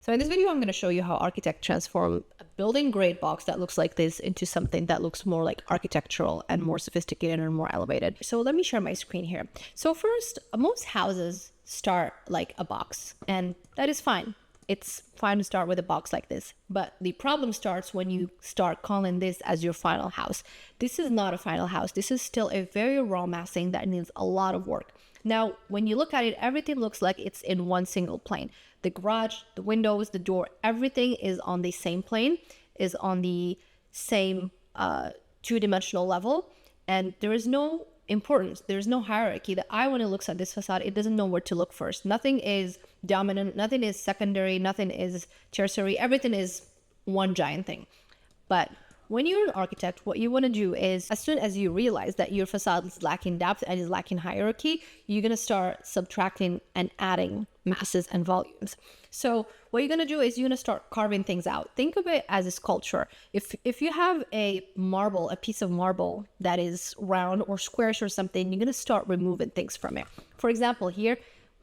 So in this video, I'm going to show you how architects transform a building grade box that looks like this into something that looks more like architectural and more sophisticated and more elevated. So let me share my screen here. So first, most houses start like a box, and that is fine. It's fine to start with a box like this, but the problem starts when you start calling this as your final house. This is not a final house. This is still a very raw massing that needs a lot of work. Now, when you look at it, everything looks like it's in one single plane. The garage, the windows, the door, everything is on the same plane, is on the same two-dimensional level, and there is no importance. There's no hierarchy. The eye, when it looks at this facade, it doesn't know where to look first. Nothing is dominant, nothing is secondary, nothing is tertiary. Everything is one giant thing. But when you're an architect, what you want to do is, as soon as you realize that your facade is lacking depth and is lacking hierarchy, you're going to start subtracting and adding masses and volumes. So what you're going to do is you're going to start carving things out. Think of it as a sculpture. If you have a piece of marble that is round or squarish or something, you're going to start removing things from it. For example, here,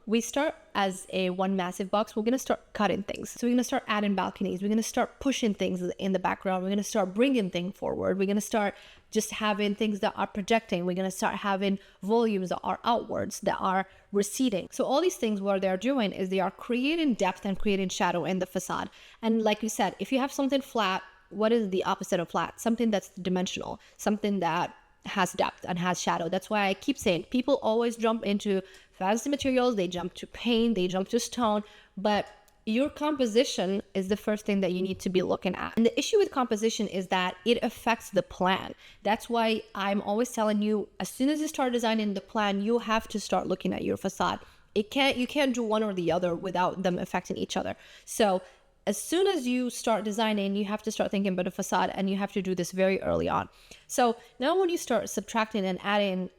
we start as a one massive box. We're going to start cutting things. So we're going to start adding balconies. We're going to start pushing things in the background. We're going to start bringing things forward. We're going to start just having things that are projecting. We're going to start having volumes that are outwards, that are receding. So all these things, what they're doing is they are creating depth and creating shadow in the facade. And like we said, if you have something flat, what is the opposite of flat? Something that's dimensional, something that has depth and has shadow. That's why I keep saying people always jump into fancy materials, they jump to paint, they jump to stone, but your composition is the first thing that you need to be looking at. And the issue with composition is that it affects the plan. That's why I'm always telling you, as soon as you start designing the plan, you have to start looking at your facade. You can't do one or the other without them affecting each other. So as soon as you start designing, you have to start thinking about a facade, and you have to do this very early on. So now when you start subtracting and adding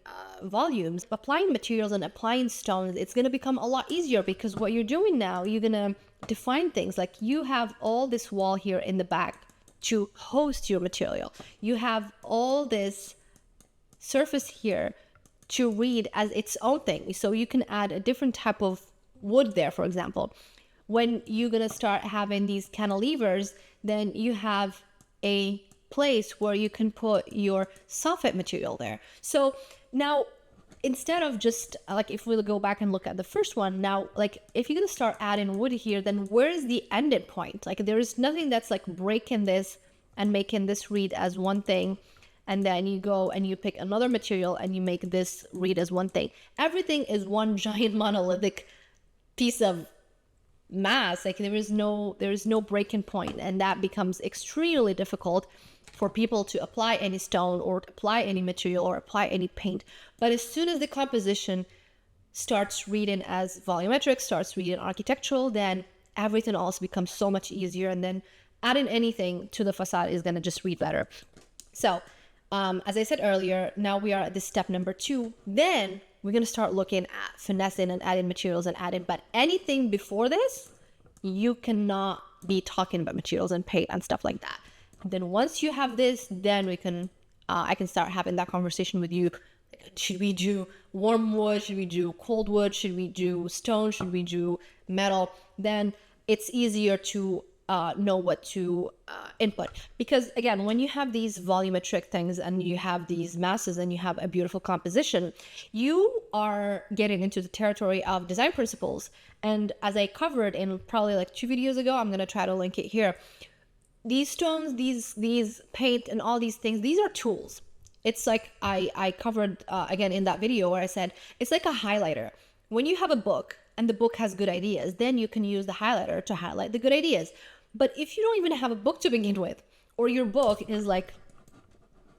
volumes, applying materials and applying stones, it's going to become a lot easier, because what you're doing now, you're going to define things. Like you have all this wall here in the back to host your material. You have all this surface here to read as its own thing. So you can add a different type of wood there, for example. When you're going to start having these cantilevers, then you have a place where you can put your soffit material there. So now, instead of just like, if we go back and look at the first one, now, like if you're going to start adding wood here, then where is the ending point? Like there is nothing that's like breaking this and making this read as one thing. And then you go and you pick another material and you make this read as one thing. Everything is one giant monolithic piece of mass. Like there is no breaking point, and that becomes extremely difficult for people to apply any stone or apply any material or apply any paint. But as soon as the composition starts reading as volumetric, starts reading architectural, then everything else becomes so much easier, and then adding anything to the facade is going to just read better. So as I said earlier, now we are at this step number 2. Then we're going to start looking at finessing and adding materials and adding, but anything before this, you cannot be talking about materials and paint and stuff like that. Then once you have this, then we can, I can start having that conversation with you. Should we do warm wood? Should we do cold wood? Should we do stone? Should we do metal? Then it's easier to know what to input. Because again, when you have these volumetric things and you have these masses and you have a beautiful composition, you are getting into the territory of design principles. And as I covered in probably like 2 videos ago, I'm going to try to link it here. These stones, these paint and all these things, these are tools. It's like I covered again in that video where I said, it's like a highlighter. When you have a book and the book has good ideas, then you can use the highlighter to highlight the good ideas. But if you don't even have a book to begin with, or your book is like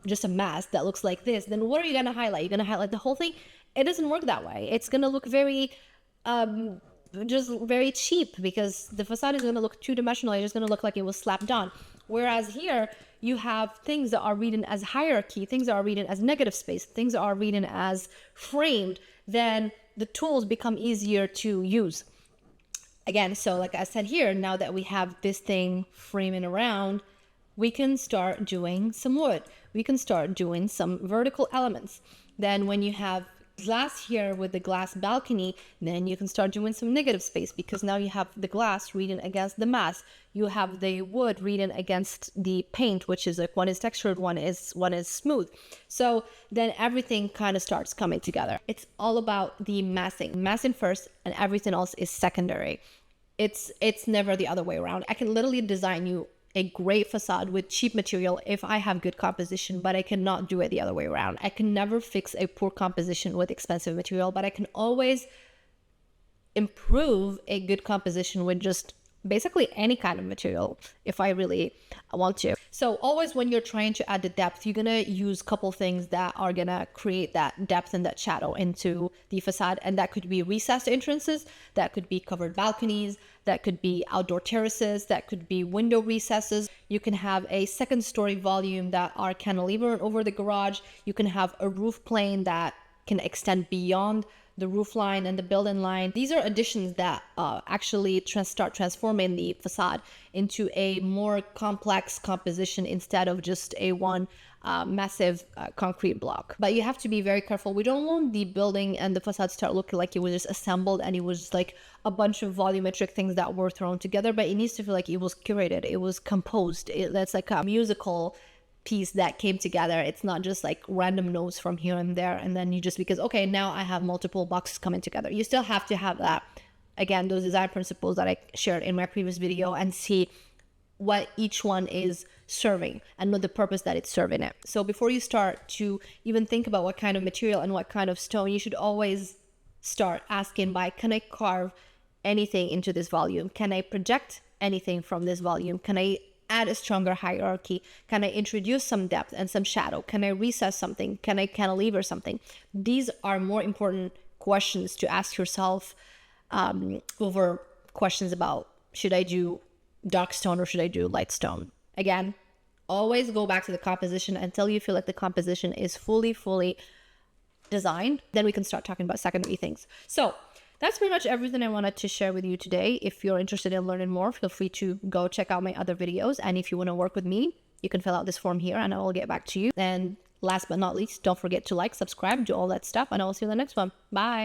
just a mess that looks like this, then what are you going to highlight? You're going to highlight the whole thing? It doesn't work that way. It's going to look very, just very cheap, because the facade is going to look two-dimensional. It's just going to look like it was slapped on. Whereas here, you have things that are reading as hierarchy, things that are reading as negative space, things that are reading as framed, then the tools become easier to use. Again, so like I said here, now that we have this thing framing around, we can start doing some wood. We can start doing some vertical elements. Then when you have glass here with the glass balcony, then you can start doing some negative space, because now you have the glass reading against the mass. You have the wood reading against the paint, which is like one is textured, one is smooth. So then everything kind of starts coming together. It's all about the massing first, and everything else is secondary. It's never the other way around. I can literally design you a great facade with cheap material if I have good composition, but I cannot do it the other way around. I can never fix a poor composition with expensive material, but I can always improve a good composition with just basically any kind of material if I really want to. So always when you're trying to add the depth, you're gonna use a couple things that are gonna create that depth and that shadow into the facade. And that could be recessed entrances, that could be covered balconies, that could be outdoor terraces, that could be window recesses. You can have a second story volume that are cantilevered over the garage. You can have a roof plane that can extend beyond the roof line and the building line. These are additions that actually start transforming the facade into a more complex composition instead of just a one massive concrete block. But you have to be very careful. We don't want the building and the facade start looking like it was just assembled and it was just like a bunch of volumetric things that were thrown together, but it needs to feel like it was curated, it was composed. That's like a musical piece that came together. It's not just like random notes from here and there, and then you just, because okay, now I have multiple boxes coming together. You still have to have that, again, those design principles that I shared in my previous video, and see what each one is serving and what the purpose that it's serving it. So before you start to even think about what kind of material and what kind of stone, you should always start asking by, can I carve anything into this volume? Can I project anything from this volume? Can I add a stronger hierarchy? Can I introduce some depth and some shadow? Can I recess something? Can I cantilever something? These are more important questions to ask yourself over questions about, should I do dark stone or should I do light stone? Again, always go back to the composition until you feel like the composition is fully designed. Then we can start talking about secondary things. So that's pretty much everything I wanted to share with you today. If you're interested in learning more, feel free to go check out my other videos. And if you want to work with me, you can fill out this form here and I will get back to you. And last but not least, don't forget to like, subscribe, do all that stuff, and I will see you in the next one. Bye.